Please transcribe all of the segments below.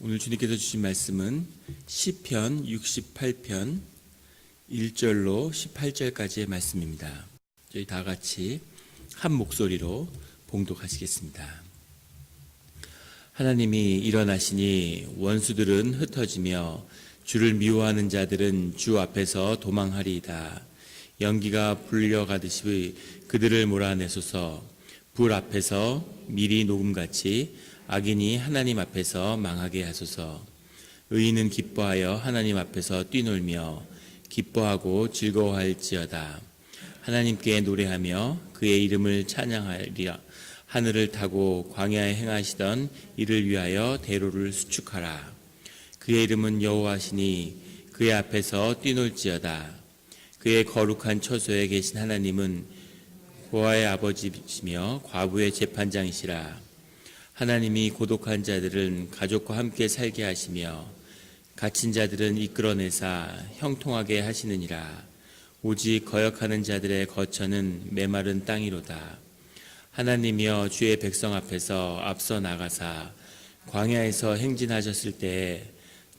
오늘 주님께서 주신 말씀은 시편 68편 1절로 18절까지의 말씀입니다. 저희 다 같이 한 목소리로 봉독하시겠습니다. 하나님이 일어나시니 원수들은 흩어지며 주를 미워하는 자들은 주 앞에서 도망하리이다. 연기가 불려가듯이 그들을 몰아내소서. 불 앞에서 밀이 녹음같이 악인이 하나님 앞에서 망하게 하소서. 의인은 기뻐하여 하나님 앞에서 뛰놀며 기뻐하고 즐거워할지어다. 하나님께 노래하며 그의 이름을 찬양하리라. 하늘을 타고 광야에 행하시던 이를 위하여 대로를 수축하라. 그의 이름은 여호와시니 그의 앞에서 뛰놀지어다. 그의 거룩한 처소에 계신 하나님은 고아의 아버지시며 과부의 재판장이시라. 하나님이 고독한 자들은 가족과 함께 살게 하시며 갇힌 자들은 이끌어내사 형통하게 하시느니라. 오직 거역하는 자들의 거처는 메마른 땅이로다. 하나님이여 주의 백성 앞에서 앞서 나가사 광야에서 행진하셨을 때에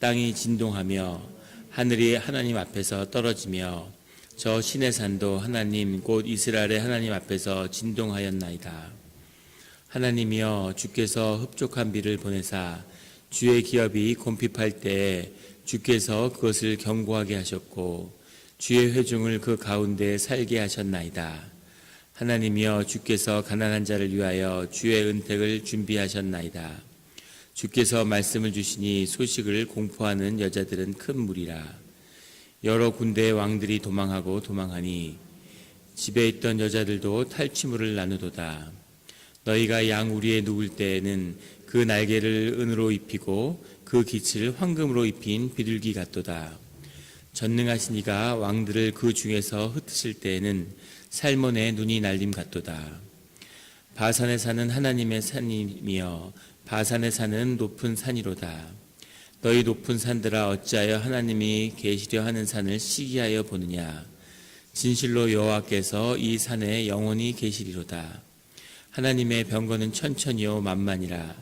땅이 진동하며 하늘이 하나님 앞에서 떨어지며 저 시내산도 하나님 곧 이스라엘의 하나님 앞에서 진동하였나이다. 하나님이여 주께서 흡족한 비를 보내사 주의 기업이 곰핍할 때에 주께서 그것을 견고하게 하셨고 주의 회중을 그 가운데 살게 하셨나이다. 하나님이여 주께서 가난한 자를 위하여 주의 은택을 준비하셨나이다. 주께서 말씀을 주시니 소식을 공포하는 여자들은 큰 무리라. 여러 군대의 왕들이 도망하니 집에 있던 여자들도 탈취물을 나누도다. 너희가 양우리에 누울 때에는 그 날개를 은으로 입히고 그 깃을 황금으로 입힌 비둘기 같도다. 전능하신 이가 왕들을 그 중에서 흩으실 때에는 살몬의 눈이 날림 같도다. 바산에 사는 하나님의 산이며 바산에 사는 높은 산이로다. 너희 높은 산들아 어찌하여 하나님이 계시려 하는 산을 시기하여 보느냐. 진실로 여호와께서 이 산에 영원히 계시리로다. 하나님의 병거는 천천히요 만만이라.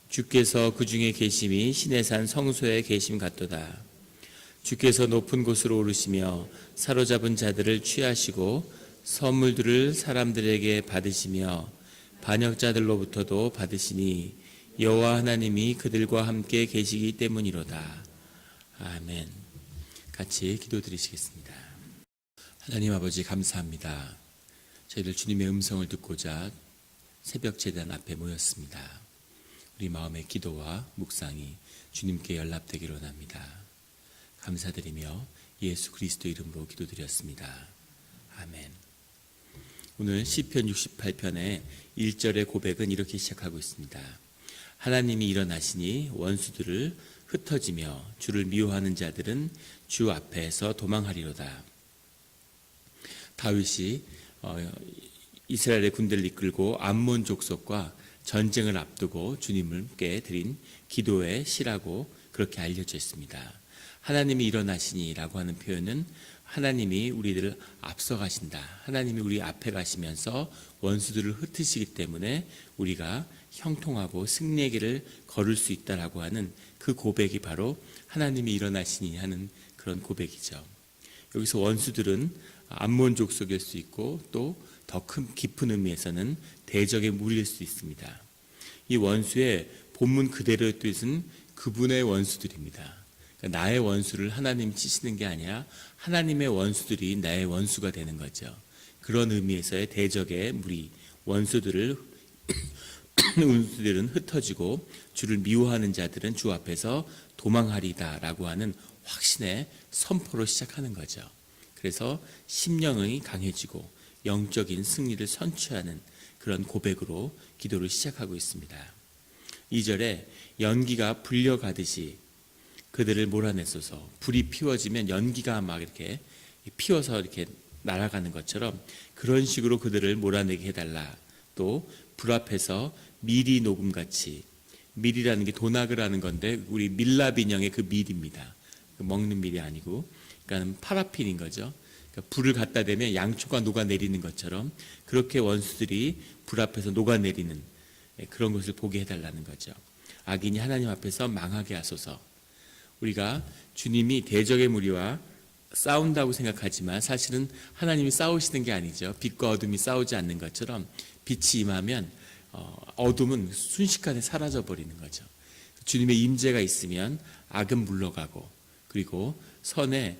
주께서 그 중에 계심이 시내산 성소에 계심 같도다. 주께서 높은 곳으로 오르시며 사로잡은 자들을 취하시고 선물들을 사람들에게 받으시며 반역자들로부터도 받으시니 여호와 하나님이 그들과 함께 계시기 때문이로다. 아멘. 같이 기도드리시겠습니다. 하나님 아버지 감사합니다. 저희들 주님의 음성을 듣고자 새벽 제단 앞에 모였습니다. 우리 마음의 기도와 묵상이 주님께 연락되기를 원합니다. 감사드리며 예수 그리스도 이름으로 기도드렸습니다. 아멘. 오늘 시편 68편의 1절의 고백은 이렇게 시작하고 있습니다. 하나님이 일어나시니 원수들을 흩어지며 주를 미워하는 자들은 주 앞에서 도망하리로다. 다윗이 이스라엘의 군대를 이끌고 암몬 족속과 전쟁을 앞두고 주님께 드린 기도의 시라고 그렇게 알려져 있습니다. 하나님이 일어나시니라고 하는 표현은 하나님이 우리들을 앞서가신다. 하나님이 우리 앞에 가시면서 원수들을 흩으시기 때문에 우리가 형통하고 승리의 길을 걸을 수 있다라고 하는 그 고백이 바로 하나님이 일어나시니 하는 그런 고백이죠. 여기서 원수들은 암몬 족속일 수 있고 또 더 큰 깊은 의미에서는 대적의 무리일 수 있습니다. 이 원수의 본문 그대로의 뜻은 그분의 원수들입니다. 그러니까 나의 원수를 하나님이 치시는 게 아니라 하나님의 원수들이 나의 원수가 되는 거죠. 그런 의미에서의 대적의 무리, 원수들은 흩어지고 주를 미워하는 자들은 주 앞에서 도망하리다라고 하는 확신의 선포로 시작하는 거죠. 그래서 심령이 강해지고 영적인 승리를 선취하는 그런 고백으로 기도를 시작하고 있습니다. 2절에 연기가 불려가듯이 그들을 몰아내소서. 불이 피워지면 연기가 막 이렇게 피워서 이렇게 날아가는 것처럼 그런 식으로 그들을 몰아내게 해달라. 또 불 앞에서 밀이 녹음같이, 밀이라는 게 도나그를 하는 건데 우리 밀랍 인형의 그 밀입니다. 먹는 밀이 아니고 그러니까 파라핀인 거죠. 그러니까 불을 갖다 대면 양초가 녹아내리는 것처럼 그렇게 원수들이 불 앞에서 녹아내리는 그런 것을 보게 해달라는 거죠. 악인이 하나님 앞에서 망하게 하소서. 우리가 주님이 대적의 무리와 싸운다고 생각하지만 사실은 하나님이 싸우시는 게 아니죠. 빛과 어둠이 싸우지 않는 것처럼 빛이 임하면 어둠은 순식간에 사라져 버리는 거죠. 주님의 임재가 있으면 악은 물러가고 그리고 선의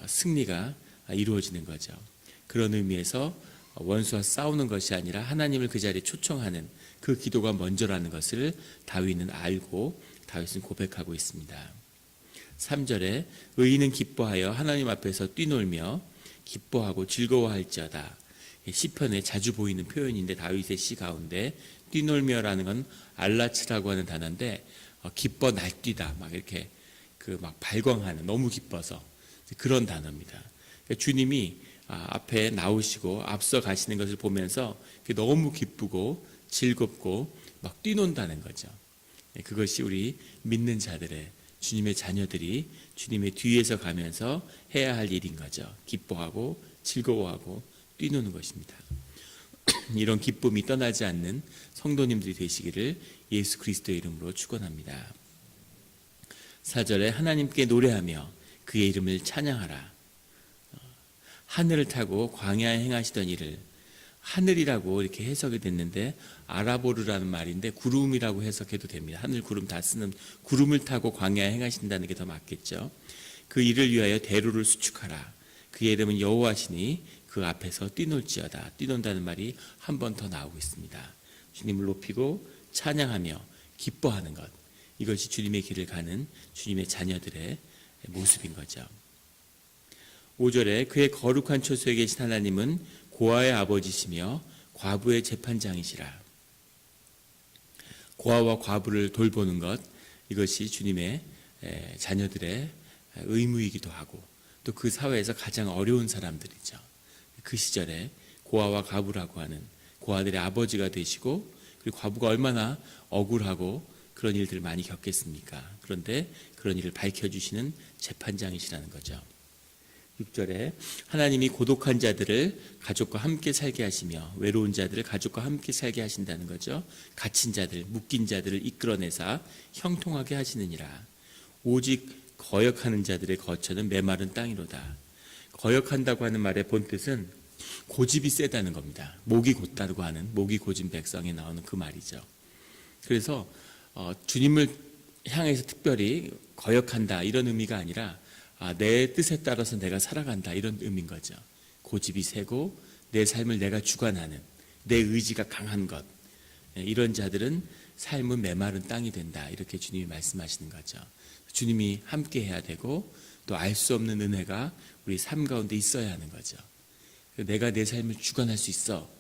승리가 이루어지는 거죠. 그런 의미에서 원수와 싸우는 것이 아니라 하나님을 그 자리에 초청하는 그 기도가 먼저라는 것을 다윗은 알고 다윗은 고백하고 있습니다. 3절에 의인은 기뻐하여 하나님 앞에서 뛰놀며 기뻐하고 즐거워할지어다. 시편에 자주 보이는 표현인데 다윗의 시 가운데 뛰놀며라는 건 알라츠라고 하는 단어인데 기뻐 날뛰다 막 이렇게 막 발광하는 너무 기뻐서 그런 단어입니다. 그러니까 주님이 앞에 나오시고 앞서 가시는 것을 보면서 너무 기쁘고 즐겁고 막 뛰논다는 거죠. 그것이 우리 믿는 자들의 주님의 자녀들이 주님의 뒤에서 가면서 해야 할 일인 거죠. 기뻐하고 즐거워하고 뛰노는 것입니다. 이런 기쁨이 떠나지 않는 성도님들이 되시기를 예수 그리스도의 이름으로 축원합니다. 4절에 하나님께 노래하며 그의 이름을 찬양하라. 하늘을 타고 광야에 행하시던 일을 하늘이라고 이렇게 해석이 됐는데 아라보르라는 말인데 구름이라고 해석해도 됩니다. 하늘 구름 다 쓰는 구름을 타고 광야에 행하신다는 게 더 맞겠죠. 그 일을 위하여 대로를 수축하라. 그의 이름은 여호와시니 그 앞에서 뛰놀지어다. 뛰논다는 말이 한 번 더 나오고 있습니다. 주님을 높이고 찬양하며 기뻐하는 것, 이것이 주님의 길을 가는 주님의 자녀들의 모습인 거죠. 5절에 그의 거룩한 초소에 계신 하나님은 고아의 아버지시며 과부의 재판장이시라. 고아와 과부를 돌보는 것, 이것이 주님의 자녀들의 의무이기도 하고 또 그 사회에서 가장 어려운 사람들이죠. 그 시절에 고아와 과부라고 하는 고아들의 아버지가 되시고 그리고 과부가 얼마나 억울하고 그런 일들을 많이 겪겠습니까? 그런데 그런 일을 밝혀주시는 재판장이시라는 거죠. 6절에 하나님이 고독한 자들을 가족과 함께 살게 하시며 외로운 자들을 가족과 함께 살게 하신다는 거죠. 갇힌 자들, 묶인 자들을 이끌어내사 형통하게 하시느니라. 오직 거역하는 자들의 거처는 메마른 땅이로다. 거역한다고 하는 말의 본뜻은 고집이 세다는 겁니다. 목이 곧다고 하는 목이 고진 백성에 나오는 그 말이죠. 그래서 주님을 향해서 특별히 거역한다 이런 의미가 아니라 내 뜻에 따라서 내가 살아간다 이런 의미인 거죠. 고집이 세고 내 삶을 내가 주관하는 내 의지가 강한 것, 이런 자들은 삶은 메마른 땅이 된다 이렇게 주님이 말씀하시는 거죠. 주님이 함께 해야 되고 또 알 수 없는 은혜가 우리 삶 가운데 있어야 하는 거죠. 내가 내 삶을 주관할 수 있어.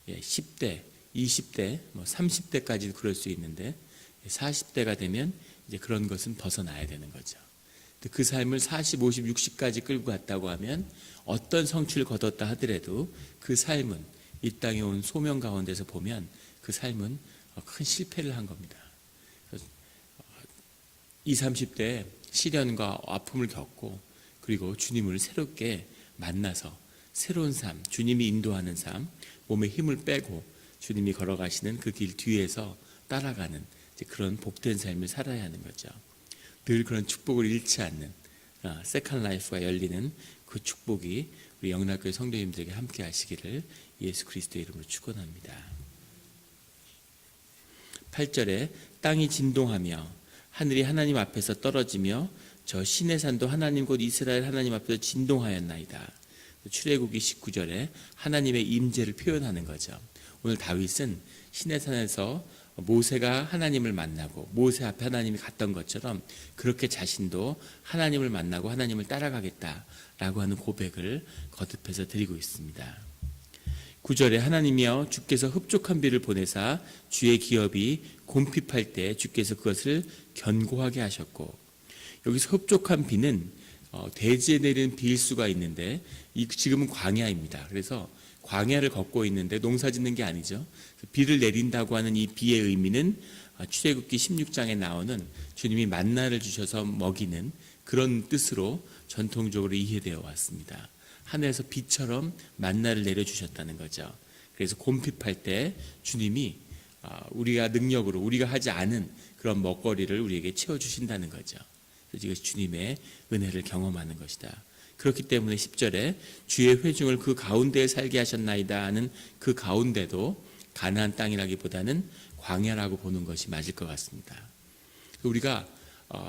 10대, 20대, 30대까지도 그럴 수 있는데 40대가 되면 이제 그런 것은 벗어나야 되는 거죠. 그 삶을 40, 50, 60까지 끌고 갔다고 하면 어떤 성취를 거뒀다 하더라도 그 삶은 이 땅에 온 소명 가운데서 보면 그 삶은 큰 실패를 한 겁니다. 20, 30대에 시련과 아픔을 겪고 그리고 주님을 새롭게 만나서 새로운 삶, 주님이 인도하는 삶, 몸에 힘을 빼고 주님이 걸어가시는 그 길 뒤에서 따라가는 그런 복된 삶을 살아야 하는 거죠. 늘 그런 축복을 잃지 않는 세컨 라이프가 열리는 그 축복이 우리 영락교회 성도님들에게 함께 하시기를 예수 그리스도의 이름으로 축원합니다. 8절에 땅이 진동하며 하늘이 하나님 앞에서 떨어지며 저 신의 산도 하나님 곧 이스라엘 하나님 앞에서 진동하였나이다. 출애굽기 19절에 하나님의 임재를 표현하는 거죠. 오늘 다윗은 신의 산에서 모세가 하나님을 만나고 모세 앞에 하나님이 갔던 것처럼 그렇게 자신도 하나님을 만나고 하나님을 따라가겠다라고 하는 고백을 거듭해서 드리고 있습니다. 9절에 하나님이여 주께서 흡족한 비를 보내사 주의 기업이 곰핍할 때 주께서 그것을 견고하게 하셨고, 여기서 흡족한 비는 대지에 내리는 비일 수가 있는데 지금은 광야입니다. 그래서 광야를 걷고 있는데 농사 짓는 게 아니죠. 비를 내린다고 하는 이 비의 의미는 출애굽기 16장에 나오는 주님이 만나를 주셔서 먹이는 그런 뜻으로 전통적으로 이해되어 왔습니다. 하늘에서 비처럼 만나를 내려주셨다는 거죠. 그래서 곰핍할 때 주님이 우리가 능력으로 우리가 하지 않은 그런 먹거리를 우리에게 채워주신다는 거죠. 그래서 이것이 주님의 은혜를 경험하는 것이다. 그렇기 때문에 10절에 주의 회중을 그 가운데에 살게 하셨나이다 하는 그 가운데도 가나안 땅이라기보다는 광야라고 보는 것이 맞을 것 같습니다. 우리가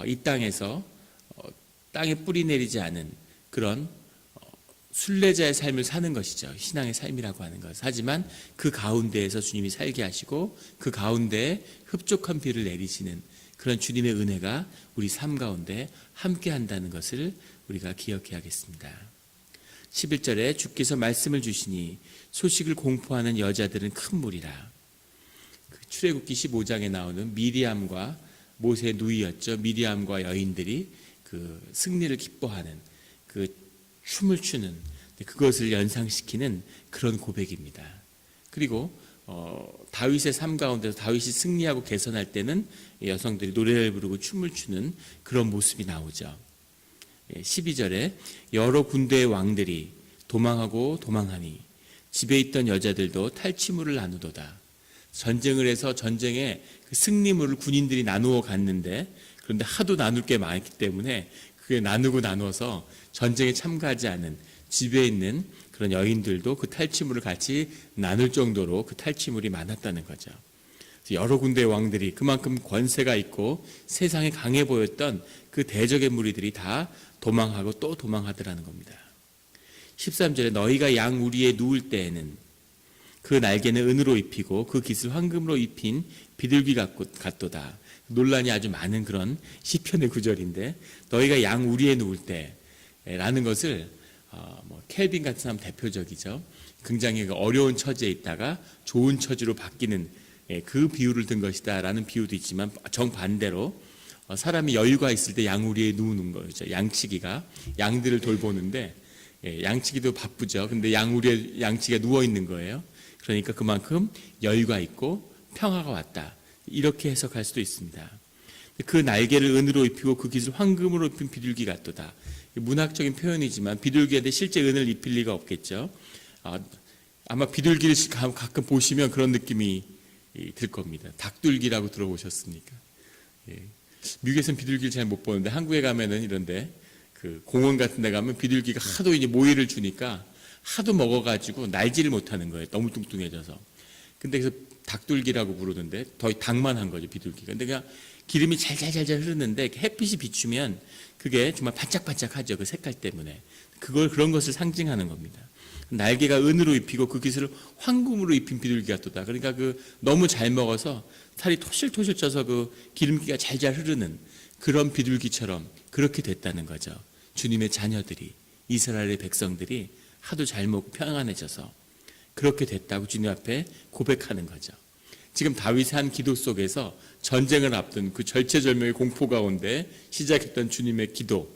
이 땅에서 땅에 뿌리 내리지 않은 그런 순례자의 삶을 사는 것이죠. 신앙의 삶이라고 하는 것. 하지만 그 가운데에서 주님이 살게 하시고 그 가운데에 흡족한 비를 내리시는 그런 주님의 은혜가 우리 삶 가운데 함께 한다는 것을 우리가 기억해야겠습니다. 11절에 주께서 말씀을 주시니 소식을 공포하는 여자들은 큰 무리라. 출애굽기 15장에 나오는 미리암과 모세의 누이였죠. 미리암과 여인들이 그 승리를 기뻐하는 그 춤을 추는 그것을 연상시키는 그런 고백입니다. 그리고 다윗의 삶 가운데서 다윗이 승리하고 개선할 때는 여성들이 노래를 부르고 춤을 추는 그런 모습이 나오죠. 12절에 여러 군대의 왕들이 도망하고 도망하니 집에 있던 여자들도 탈취물을 나누도다. 전쟁을 해서 전쟁의 그 승리물을 군인들이 나누어 갔는데 그런데 하도 나눌 게 많기 때문에 그게 나누고 나눠서 전쟁에 참가하지 않은 집에 있는 그런 여인들도 그 탈취물을 같이 나눌 정도로 그 탈취물이 많았다는 거죠. 여러 군데의 왕들이 그만큼 권세가 있고 세상에 강해 보였던 그 대적의 무리들이 다 도망하고 또 도망하더라는 겁니다. 13절에 너희가 양 우리에 누울 때에는 그 날개는 은으로 입히고 그 깃을 황금으로 입힌 비둘기 같도다. 논란이 아주 많은 그런 시편의 구절인데 너희가 양 우리에 누울 때라는 것을 켈빈 같은 사람 대표적이죠. 굉장히 어려운 처지에 있다가 좋은 처지로 바뀌는 그 비유를 든 것이다 라는 비유도 있지만 정반대로 사람이 여유가 있을 때 양우리에 누우는 거죠. 양치기가 양들을 돌보는데 양치기도 바쁘죠. 근데 양우리에 양치기가 누워 있는 거예요. 그러니까 그만큼 여유가 있고 평화가 왔다. 이렇게 해석할 수도 있습니다. 그 날개를 은으로 입히고 그 깃을 황금으로 입힌 비둘기 같도다. 문학적인 표현이지만 비둘기한테 실제 은을 입힐 리가 없겠죠. 아마 비둘기를 가끔 보시면 그런 느낌이 들 겁니다. 닭둘기라고 들어보셨습니까? 미국에서는 비둘기를 잘 못 보는데 한국에 가면은 이런데 그 공원 같은 데 가면 비둘기가 하도 이제 모이를 주니까 하도 먹어가지고 날지를 못하는 거예요. 너무 뚱뚱해져서. 근데 그래서 닭둘기라고 부르던데 더 닭만 한 거죠, 비둘기가. 근데 그냥 기름이 잘잘 흐르는데 햇빛이 비추면 그게 정말 반짝반짝하죠, 그 색깔 때문에. 그런 것을 상징하는 겁니다. 날개가 은으로 입히고 그 깃을 황금으로 입힌 비둘기 같도다. 그러니까 그 너무 잘 먹어서 살이 토실토실 쪄서 그 기름기가 잘잘 흐르는 그런 비둘기처럼 그렇게 됐다는 거죠. 주님의 자녀들이, 이스라엘의 백성들이 하도 잘 먹고 평안해져서 그렇게 됐다고 주님 앞에 고백하는 거죠. 지금 다윗의 한 기도 속에서 전쟁을 앞둔 그 절체절명의 공포 가운데 시작했던 주님의 기도,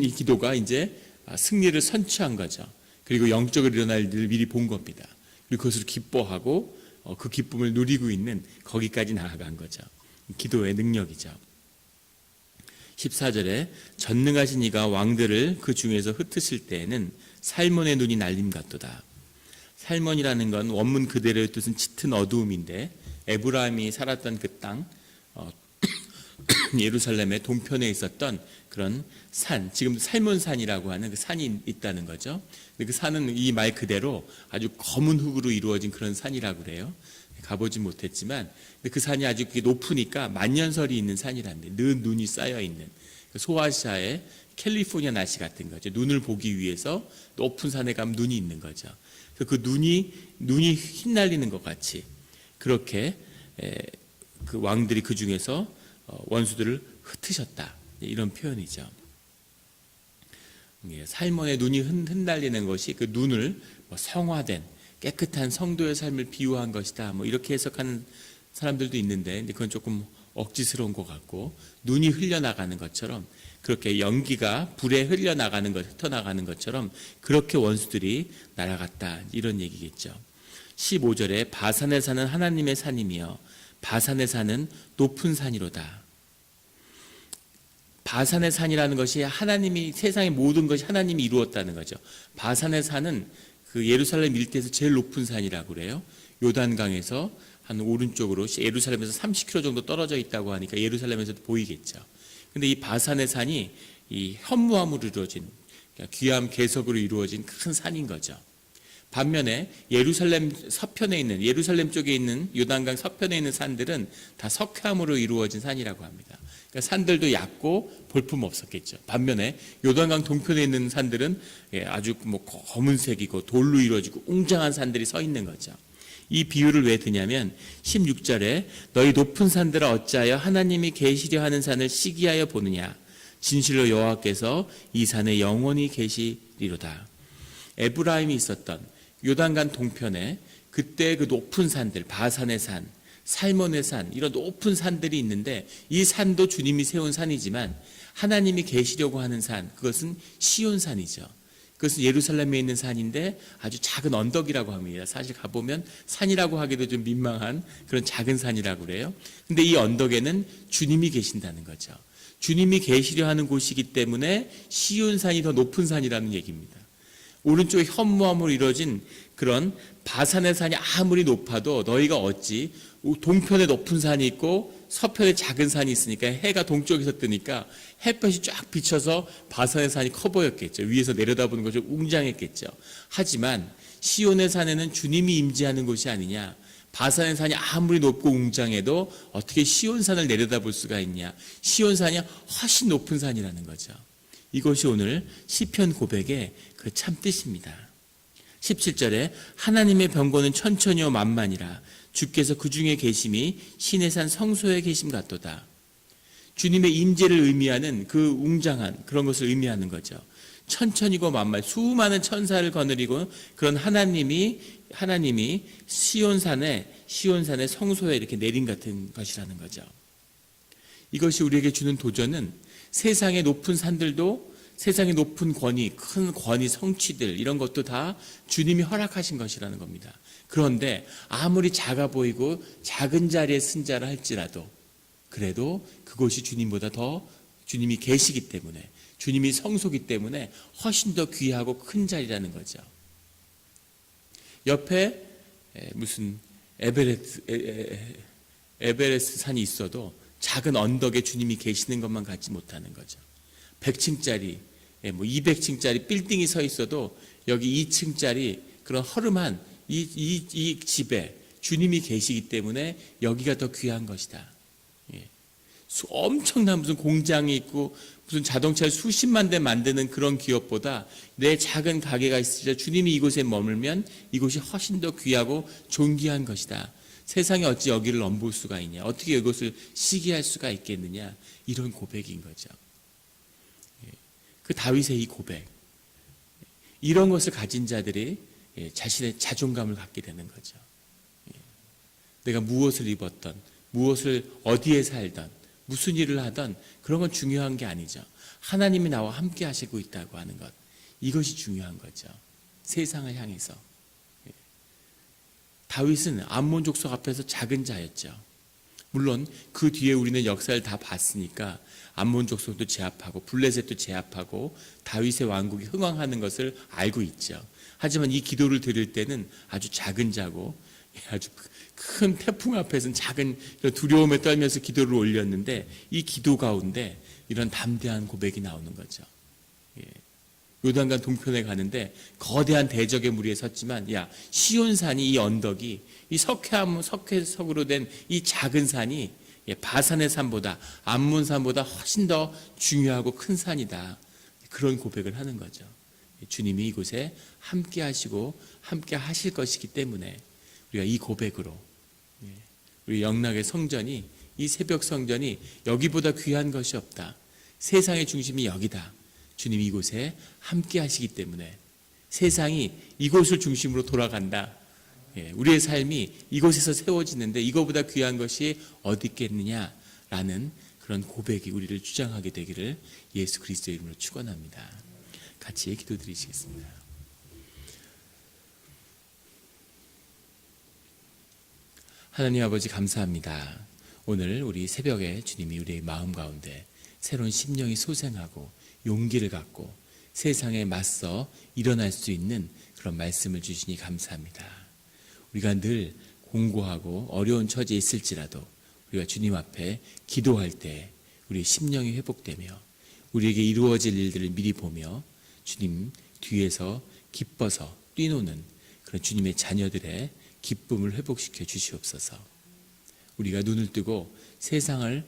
이 기도가 이제 승리를 선취한 거죠. 그리고 영적으로 일어날 일을 미리 본 겁니다. 그리고 그것을 기뻐하고 그 기쁨을 누리고 있는 거기까지 나아간 거죠. 기도의 능력이죠. 14절에 전능하신 이가 왕들을 그 중에서 흩으실 때에는 살몬의 눈이 날림 같도다. 살몬이라는 건 원문 그대로의 뜻은 짙은 어두움인데 에브라임이 살았던 그 땅 예루살렘의 동편에 있었던 그런 산, 지금 살몬산이라고 하는 그 산이 있다는 거죠. 근데 그 산은 이 말 그대로 아주 검은 흙으로 이루어진 그런 산이라고 그래요. 가보진 못했지만 그 산이 아주 높으니까 만년설이 있는 산이란데 늘 눈이 쌓여 있는 소아시아의 캘리포니아 날씨 같은 거죠. 눈을 보기 위해서 높은 산에 가면 눈이 있는 거죠. 그래서 그 눈이 휘날리는 것 같이 그렇게 그 왕들이 그 중에서 원수들을 흩으셨다, 이런 표현이죠. 살몬의 눈이 흩날리는 것이 그 눈을 성화된 깨끗한 성도의 삶을 비유한 것이다, 이렇게 해석하는 사람들도 있는데 그건 조금 억지스러운 것 같고, 눈이 흘려나가는 것처럼 그렇게 연기가 불에 흘려나가는 것, 흩어나가는 것처럼 그렇게 원수들이 날아갔다, 이런 얘기겠죠. 15절에 바산에 사는 하나님의 산이며 바산에 사는 높은 산이로다. 바산의 산이라는 것이 하나님이, 세상의 모든 것이 하나님이 이루었다는 거죠. 바산의 산은 그 예루살렘 일대에서 제일 높은 산이라고 그래요. 요단강에서 한 오른쪽으로 예루살렘에서 30km 정도 떨어져 있다고 하니까 예루살렘에서도 보이겠죠. 근데 이 바산의 산이 이 현무암으로 이루어진, 그러니까 귀암 개석으로 이루어진 큰 산인 거죠. 반면에 예루살렘 서편에 있는, 예루살렘 쪽에 있는 요단강 서편에 있는 산들은 다 석회암으로 이루어진 산이라고 합니다. 그러니까 산들도 얕고 볼품 없었겠죠. 반면에 요단강 동편에 있는 산들은 아주 검은색이고 돌로 이루어지고 웅장한 산들이 서 있는 거죠. 이 비유를 왜 드냐면 16절에 너희 높은 산들아 어찌하여 하나님이 계시려 하는 산을 시기하여 보느냐. 진실로 여호와께서 이 산에 영원히 계시리로다. 에브라임이 있었던 요단강 동편에 그때 그 높은 산들, 바산의 산, 살몬의 산, 이런 높은 산들이 있는데 이 산도 주님이 세운 산이지만 하나님이 계시려고 하는 산, 그것은 시온산이죠. 그것은 예루살렘에 있는 산인데 아주 작은 언덕이라고 합니다. 사실 가보면 산이라고 하기도 좀 민망한 그런 작은 산이라고 그래요. 근데 이 언덕에는 주님이 계신다는 거죠. 주님이 계시려 하는 곳이기 때문에 시온산이 더 높은 산이라는 얘기입니다. 오른쪽에 현무암으로 이루어진 그런 바산의 산이 아무리 높아도 너희가 어찌 동편에 높은 산이 있고 서편에 작은 산이 있으니까 해가 동쪽에서 뜨니까 햇볕이 쫙 비쳐서 바산의 산이 커 보였겠죠. 위에서 내려다보는 것이 웅장했겠죠. 하지만 시온의 산에는 주님이 임재하는 곳이 아니냐. 바산의 산이 아무리 높고 웅장해도 어떻게 시온산을 내려다볼 수가 있냐. 시온산이 훨씬 높은 산이라는 거죠. 이것이 오늘 시편 고백의 그 참뜻입니다. 17절에 하나님의 병거는 천천히요 만만이라 주께서 그 중에 계심이 신의 산 성소에 계심 같도다. 주님의 임재를 의미하는 그 웅장한 그런 것을 의미하는 거죠. 천천히고 만만, 수많은 천사를 거느리고 그런 하나님이 시온산의 성소에 이렇게 내린 같은 것이라는 거죠. 이것이 우리에게 주는 도전은 세상의 높은 산들도, 세상의 높은 권위, 큰 권위, 성취들 이런 것도 다 주님이 허락하신 것이라는 겁니다. 그런데 아무리 작아 보이고 작은 자리에 쓴 자라 할지라도 그래도 그것이 주님보다 더 주님이 계시기 때문에, 주님이 성소기 때문에 훨씬 더 귀하고 큰 자리라는 거죠. 옆에 무슨 에베레스트 산이 있어도 작은 언덕에 주님이 계시는 것만 갖지 못하는 거죠. 100층짜리, 200층짜리 빌딩이 서 있어도 여기 2층짜리 그런 허름한 이 집에 주님이 계시기 때문에 여기가 더 귀한 것이다. 엄청난 무슨 공장이 있고 무슨 자동차를 수십만 대 만드는 그런 기업보다 내 작은 가게가 있으자 주님이 이곳에 머물면 이곳이 훨씬 더 귀하고 존귀한 것이다. 세상에 어찌 여기를 넘볼 수가 있냐, 어떻게 이것을 시기할 수가 있겠느냐, 이런 고백인 거죠. 그 다윗의 이 고백, 이런 것을 가진 자들이 자신의 자존감을 갖게 되는 거죠. 내가 무엇을 입었던, 무엇을 어디에 살던, 무슨 일을 하던 그런 건 중요한 게 아니죠. 하나님이 나와 함께 하시고 있다고 하는 것, 이것이 중요한 거죠. 세상을 향해서. 다윗은 암몬 족속 앞에서 작은 자였죠. 물론 그 뒤에 우리는 역사를 다 봤으니까 암몬 족속도 제압하고 블레셋도 제압하고 다윗의 왕국이 흥왕하는 것을 알고 있죠. 하지만 이 기도를 드릴 때는 아주 작은 자고 아주 큰 태풍 앞에서는 작은 두려움에 떨면서 기도를 올렸는데 이 기도 가운데 이런 담대한 고백이 나오는 거죠. 요단강 동편에 가는데 거대한 대적의 무리에 섰지만 야, 시온산이, 이 언덕이, 이 석회석으로 된 이 작은 산이 바산의 산보다, 암몬산보다 훨씬 더 중요하고 큰 산이다. 그런 고백을 하는 거죠. 주님이 이곳에 함께 하시고 함께 하실 것이기 때문에 우리가 이 고백으로 우리 영락의 성전이, 이 새벽 성전이 여기보다 귀한 것이 없다. 세상의 중심이 여기다. 주님이 이곳에 함께 하시기 때문에 세상이 이곳을 중심으로 돌아간다. 우리의 삶이 이곳에서 세워지는데 이거보다 귀한 것이 어디 있겠느냐라는 그런 고백이 우리를 주장하게 되기를 예수 그리스도의 이름으로 축원합니다. 같이 기도드리시겠습니다. 하나님 아버지 감사합니다. 오늘 우리 새벽에 주님이 우리의 마음 가운데 새로운 심령이 소생하고 용기를 갖고 세상에 맞서 일어날 수 있는 그런 말씀을 주시니 감사합니다. 우리가 늘 공고하고 어려운 처지에 있을지라도 우리가 주님 앞에 기도할 때 우리의 심령이 회복되며 우리에게 이루어질 일들을 미리 보며 주님 뒤에서 기뻐서 뛰노는 그런 주님의 자녀들의 기쁨을 회복시켜 주시옵소서. 우리가 눈을 뜨고 세상을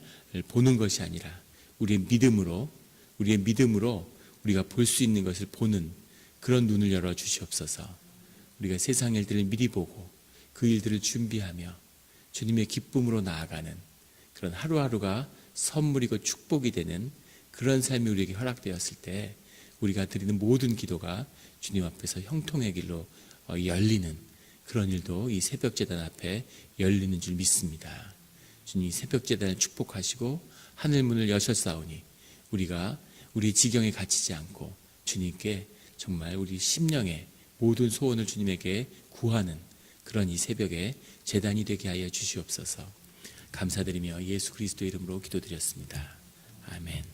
보는 것이 아니라 우리의 믿음으로 우리가 볼 수 있는 것을 보는 그런 눈을 열어 주시옵소서. 우리가 세상 일들을 미리 보고 그 일들을 준비하며 주님의 기쁨으로 나아가는 그런 하루하루가 선물이고 축복이 되는 그런 삶이 우리에게 허락되었을 때 우리가 드리는 모든 기도가 주님 앞에서 형통의 길로 열리는 그런 일도 이 새벽제단 앞에 열리는 줄 믿습니다. 주님, 이 새벽제단을 축복하시고 하늘문을 여셨사오니 우리가 우리 지경에 갇히지 않고 주님께 정말 우리 심령의 모든 소원을 주님에게 구하는 그런 이 새벽에 제단이 되게 하여 주시옵소서. 감사드리며 예수 그리스도 이름으로 기도드렸습니다. 아멘.